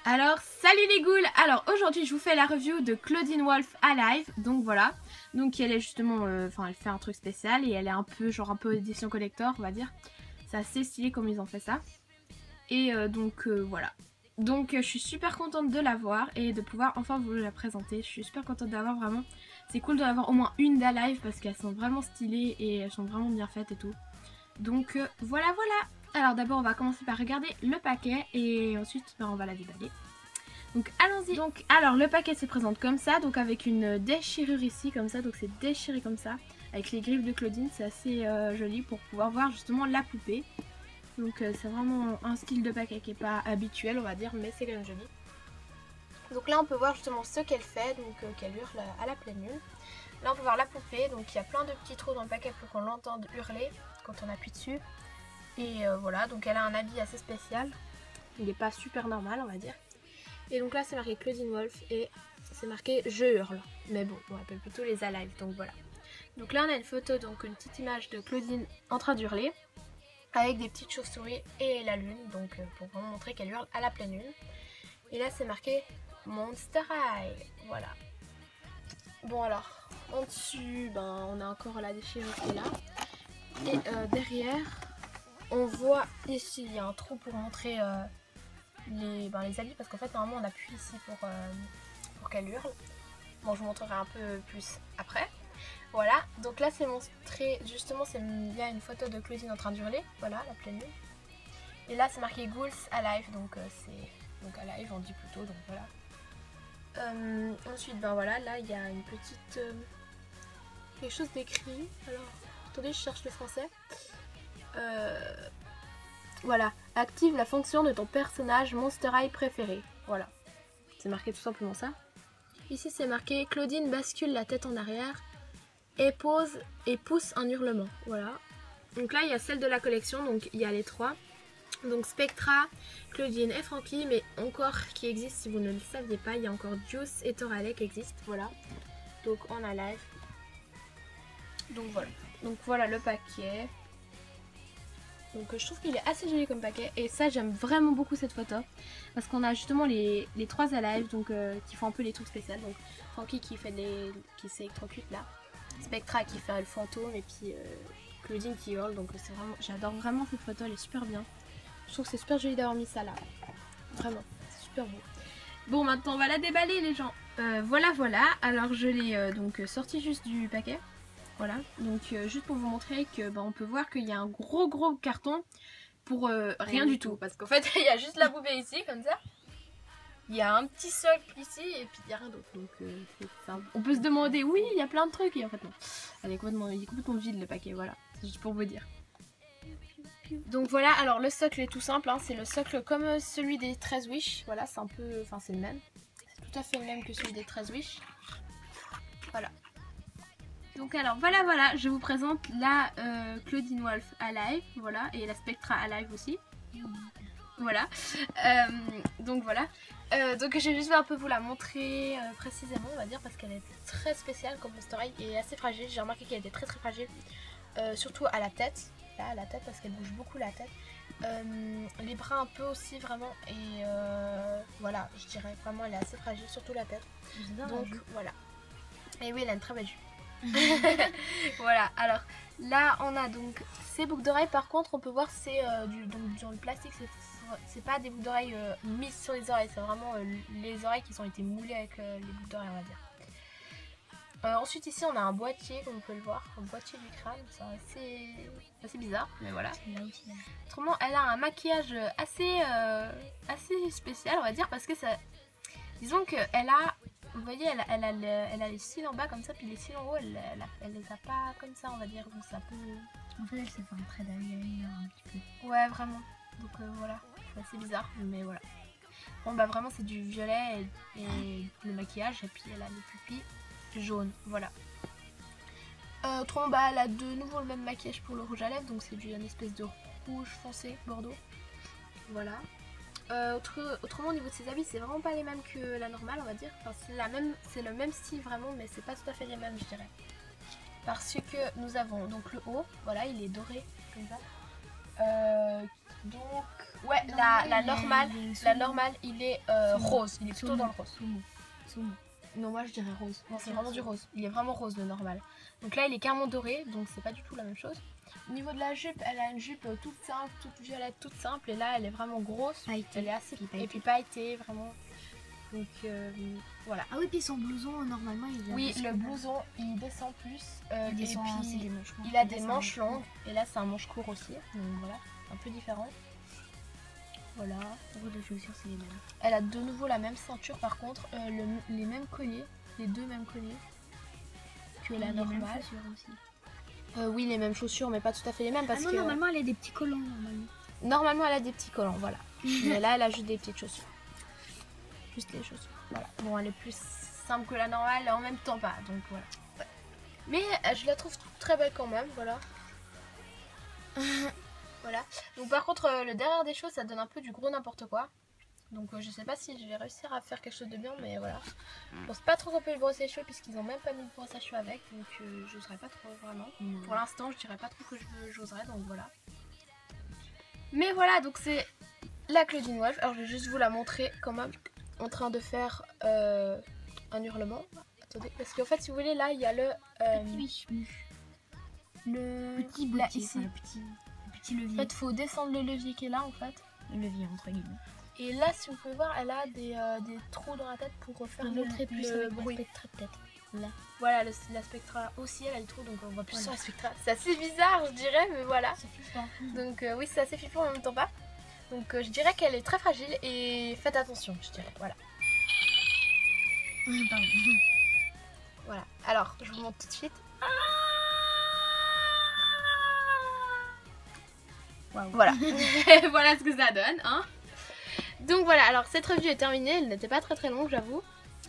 Alors salut les ghouls. Alors aujourd'hui je vous fais la review de Claudine Wolf Alive. Donc voilà, donc elle est justement, elle fait un truc spécial et elle est un peu édition collector on va dire. C'est assez stylé comme ils ont fait ça. Et voilà. Donc je suis super contente de la voir et de pouvoir enfin vous la présenter. Je suis super contente d'avoir vraiment. C'est cool d'en avoir au moins une d'Alive parce qu'elles sont vraiment stylées et elles sont vraiment bien faites et tout. Donc voilà. Alors d'abord on va commencer par regarder le paquet et ensuite on va la déballer. Donc allons-y. Donc alors le paquet se présente comme ça, donc avec une déchirure ici comme ça, donc c'est déchiré comme ça, avec les griffes de Claudine, c'est assez joli pour pouvoir voir justement la poupée. Donc c'est vraiment un style de paquet qui n'est pas habituel on va dire, mais c'est quand même joli. Donc là on peut voir justement ce qu'elle fait, donc qu'elle hurle à la pleine lune. Là on peut voir la poupée, donc il y a plein de petits trous dans le paquet pour qu'on l'entende hurler quand on appuie dessus. Et voilà, donc elle a un habit assez spécial. Il n'est pas super normal on va dire. Et donc là c'est marqué Claudine Wolf et c'est marqué je hurle. Mais bon, on appelle plutôt les Alive, donc voilà. Donc là on a une photo, donc une petite image de Claudine en train d'hurler. Avec des petites chauves-souris et la lune, donc pour vraiment montrer qu'elle hurle à la pleine lune. Et là c'est marqué Monster High, voilà. Bon alors, en dessus, on a encore la déchirure qui est là. Et derrière, on voit ici, il y a un trou pour montrer les habits, parce qu'en fait normalement on appuie ici pour qu'elle hurle. Bon, je vous montrerai un peu plus après. Voilà, donc là c'est montré, justement il y a une photo de Claudine en train d'hurler, voilà, la pleine lune. Et là c'est marqué Ghouls Alive, donc c'est donc Alive on dit plutôt, donc voilà. Ensuite, voilà, là il y a une petite quelque chose d'écrit. Alors, attendez, je cherche le français. Voilà, active la fonction de ton personnage Monster High préféré. Voilà, c'est marqué tout simplement ça. Ici c'est marqué Claudine bascule la tête en arrière et pose et pousse un hurlement. Voilà. Donc là il y a celle de la collection, donc il y a les trois. Donc Spectra, Claudine et Frankie, mais encore qui existent si vous ne le saviez pas, il y a encore Juice et Torale qui existent. Voilà. Donc on a live. Donc voilà le paquet. Donc je trouve qu'il est assez joli comme paquet et ça j'aime vraiment beaucoup cette photo parce qu'on a justement les trois Alive donc qui font un peu les trucs spéciaux. Donc Frankie qui s'électrocute là, Spectra qui fait le fantôme et puis Claudine qui hurle, donc c'est vraiment, j'adore vraiment cette photo, elle est super bien. Je trouve que c'est super joli d'avoir mis ça là, vraiment c'est super beau. Bon, maintenant on va la déballer les gens. Voilà, alors je l'ai donc sorti juste du paquet. Voilà, donc juste pour vous montrer que on peut voir qu'il y a un gros carton pour rien du tout. Parce qu'en fait il y a juste la poupée ici comme ça. Il y a un petit socle ici et puis il n'y a rien d'autre. Donc on peut se demander, oui il y a plein de trucs et en fait non. Il est complètement vide le paquet, voilà. C'est juste pour vous dire. Donc voilà, alors le socle est tout simple, hein, c'est le socle comme celui des 13 Wish. Voilà, c'est un peu, c'est le même. C'est tout à fait le même que celui des 13 Wish. Voilà. Donc alors voilà, je vous présente la Claudine Wolf Alive, voilà, et la Spectra Alive aussi. Voilà. Donc voilà. Donc je vais juste un peu vous la montrer précisément, on va dire, parce qu'elle est très spéciale comme Monster High et assez fragile. J'ai remarqué qu'elle était très fragile, surtout à la tête. Là, à la tête, parce qu'elle bouge beaucoup la tête. Les bras un peu aussi, vraiment. Et voilà, je dirais vraiment, elle est assez fragile, surtout la tête. Donc voilà. Et oui, elle a une très belle jupe. Voilà, alors là on a donc ces boucles d'oreilles. Par contre on peut voir c'est dans le plastique, c'est pas des boucles d'oreilles mises sur les oreilles, c'est vraiment les oreilles qui ont été moulées avec les boucles d'oreilles on va dire. Ensuite ici on a un boîtier comme on peut le voir, un boîtier du crâne, c'est assez bizarre mais voilà. Autrement elle a un maquillage assez spécial on va dire, parce que ça, disons que elle a, vous voyez, elle a les cils en bas comme ça, puis les cils en haut, elle les a pas comme ça, on va dire. Donc ça peut... En fait, elle s'est fait un trait d'eyeliner un petit peu. Ouais, vraiment. Donc voilà, c'est assez bizarre, mais voilà. Bon, vraiment, c'est du violet et le maquillage, et puis elle a les pupilles jaunes, voilà. Autrement, elle a de nouveau le même maquillage pour le rouge à lèvres, donc c'est une espèce de rouge foncé, bordeaux. Voilà. Autrement au niveau de ses habits c'est vraiment pas les mêmes que la normale on va dire, enfin, c'est le même style vraiment mais c'est pas tout à fait les mêmes je dirais, parce que nous avons donc le haut, voilà il est doré comme ça, Donc, ouais, la normale, il est rose. Il est plutôt dans le rose. Non, moi je dirais rose. Non, c'est vraiment du rose. Il est vraiment rose le normal. Donc là, il est carrément doré, donc c'est pas du tout la même chose. Au niveau de la jupe, elle a une jupe toute simple, toute violette, toute simple. Et là, elle est vraiment grosse. Pailletée. Elle est assez et puis pailletée, vraiment. Donc voilà. Ah oui, puis son blouson, normalement, il Oui, le blouson, il descend plus. il descend, et puis, des manches longues. il a des manches longues. Et là, c'est un manche court aussi. Donc voilà, un peu différent. Voilà. Les chaussures, c'est les mêmes. Elle a de nouveau la même ceinture, par contre, les mêmes colliers, les deux mêmes colliers que la normale. Les mêmes chaussures aussi. Oui, les mêmes chaussures, mais pas tout à fait les mêmes parce que normalement, elle a des petits collants normalement, elle a des petits collants, voilà. Mais là, elle a juste des petites chaussures. Juste les chaussures. Voilà. Bon, elle est plus simple que la normale, et en même temps pas, donc voilà. Ouais. Mais je la trouve très belle quand même, voilà. Voilà. Donc par contre, le derrière des choses, ça donne un peu du gros n'importe quoi. Donc je sais pas si je vais réussir à faire quelque chose de bien, mais voilà. Je pense pas trop qu'on peut le brosser les cheveux puisqu'ils ont même pas mis de brosse à cheveux avec, donc je n'oserais pas trop vraiment. Pour l'instant, je dirais pas trop que j'oserais, donc voilà. Mais voilà, donc c'est la Claudine Wolf. Alors je vais juste vous la montrer quand même en train de faire un hurlement. Attendez, parce qu'en fait, si vous voulez, là il y a le petit boîtier, ici. Le petit levier. En fait, faut descendre le levier qui est là en fait. Le levier entre guillemets. Et là, si vous pouvez voir, elle a des trous dans la tête pour faire montrer plus le bruit. Peut-être. Là. Voilà, la Spectra aussi, elle a des trous, donc on voit plus sur la Spectra. C'est assez bizarre, je dirais, mais voilà. Donc oui, c'est assez flippant, mais en même temps pas. Donc je dirais qu'elle est très fragile et faites attention, je dirais. Voilà. Voilà. Alors, je vous montre tout de suite. Wow. Voilà. Voilà ce que ça donne, hein. Donc voilà, alors cette review est terminée, elle n'était pas très longue, j'avoue.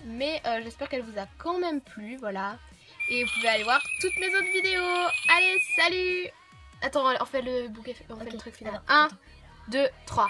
Mais j'espère qu'elle vous a quand même plu, voilà. Et vous pouvez aller voir toutes mes autres vidéos. Allez, salut! Attends, on fait le bouquet, on fait le truc final. 1, 2, 3.